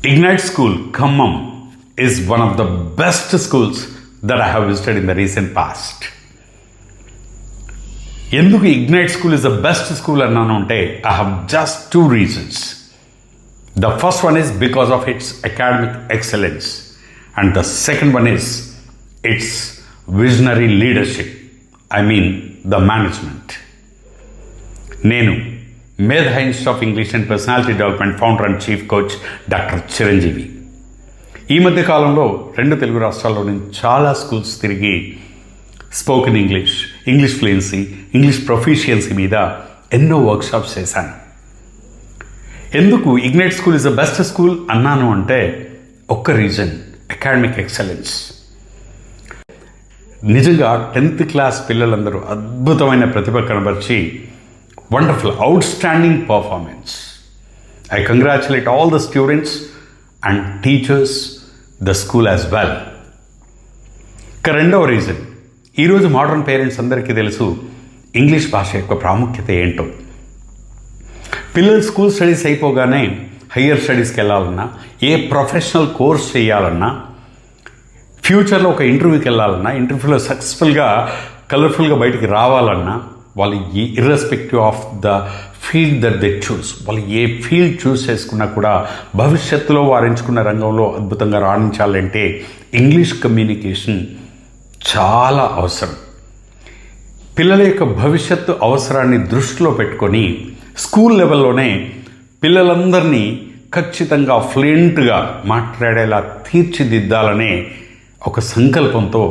Ignite School, Khammam, is one of the best schools that I have visited in the recent past. ఎందుకు ignite school is the best school అన్నాను అంటే I have just 2 reasons. The first one is because of its academic excellence, and the second one is its visionary leadership. I mean the management. నేను మేధా institute of English and personality development founder and chief coach doctor Chiranjeevi. ఈ మధ్య కాలంలో 2 తెలుగు రాష్ట్రాల్లో నేను చాలా schools తిరిగి spoken English, English fluency, English proficiency మీద ఎన్నో వర్క్షాప్స్ చేశాను. ఎందుకు ignite school is the best school అన్నాను అంటే ఒక్క రీజన్, అకాడమిక్ ఎక్సలెన్స్. నిజంగా 10th క్లాస్ పిల్లలందరూ అద్భుతమైన ప్రతిభ కనబరిచి wonderful, outstanding performance. I congratulate all the students and teachers, the school as well. ఇక రెండవ రీజన్, ఈరోజు మోడర్న్ పేరెంట్స్ అందరికీ తెలుసు ఇంగ్లీష్ భాష యొక్క ప్రాముఖ్యత ఏంటో. పిల్లలు స్కూల్ స్టడీస్ అయిపోగానే హయ్యర్ స్టడీస్కి వెళ్ళాలన్నా, ఏ ప్రొఫెషనల్ కోర్స్ చేయాలన్నా, ఫ్యూచర్లో ఒక ఇంటర్వ్యూకి వెళ్ళాలన్నా, ఇంటర్వ్యూలో సక్సెస్ఫుల్గా కలర్ఫుల్గా బయటికి రావాలన్నా, వాళ్ళు irrespective of the field that they choose, వాళ్ళు ఏ ఫీల్డ్ చూస్ చేసుకున్నా కూడా భవిష్యత్తులో వారు ఎంచుకున్న రంగంలో అద్భుతంగా రాణించాలంటే ఇంగ్లీష్ కమ్యూనికేషన్ చాలా అవసరం. పిల్లల యొక్క భవిష్యత్తు అవసరాన్ని దృష్టిలో పెట్టుకొని స్కూల్ లెవెల్లోనే పిల్లలందరినీ ఖచ్చితంగా ఫ్లూయెంట్గా మాట్లాడేలా తీర్చిదిద్దాలనే ఒక సంకల్పంతో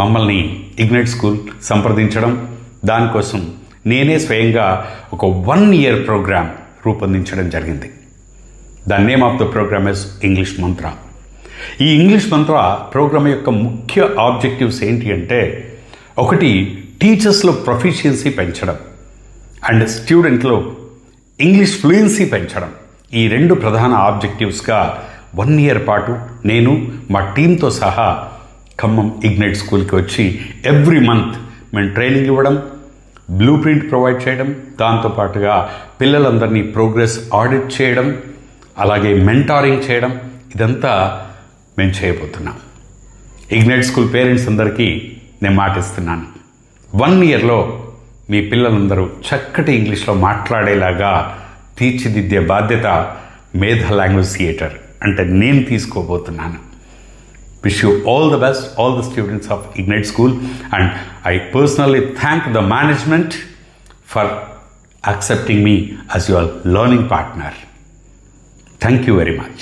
మమ్మల్ని ఇగ్నైట్ స్కూల్ సంప్రదించడం, దానికోసం నేనే స్వయంగా ఒక 1 year ప్రోగ్రామ్ రూపొందించడం జరిగింది. The name of the program is English Mantra. ఈ ఇంగ్లీష్ మంత్ర ప్రోగ్రామ్ యొక్క ముఖ్య ఆబ్జెక్టివ్స్ ఏంటి అంటే, ఒకటి టీచర్స్లో ప్రొఫిషియన్సీ పెంచడం అండ్ స్టూడెంట్లో ఇంగ్లీష్ ఫ్లూయెన్సీ పెంచడం. ఈ 2 ప్రధాన ఆబ్జెక్టివ్స్గా 1 year పాటు నేను మా టీంతో సహా ఖమ్మం ఇగ్నైట్ స్కూల్కి వచ్చి ఎవ్రీ మంత్ మేము ట్రైనింగ్ ఇవ్వడం, బ్లూ ప్రింట్ ప్రొవైడ్ చేయడం, దాంతోపాటుగా పిల్లలందరినీ ప్రోగ్రెస్ ఆడిట్ చేయడం, అలాగే మెంటారింగ్ చేయడం, ఇదంతా మేము చేయబోతున్నాం. ఇగ్నైట్ స్కూల్ పేరెంట్స్ అందరికీ నేను మాటిస్తున్నాను, 1 yearలో మీ పిల్లలందరూ చక్కటి ఇంగ్లీష్లో మాట్లాడేలాగా తీర్చిదిద్దే బాధ్యత మేధా లాంగ్వేజ్ థియేటర్ అంటే నేను తీసుకోబోతున్నాను. Wish you all the best, all the students of Ignite School, and I personally thank the management for accepting me as your learning partner. Thank you very much.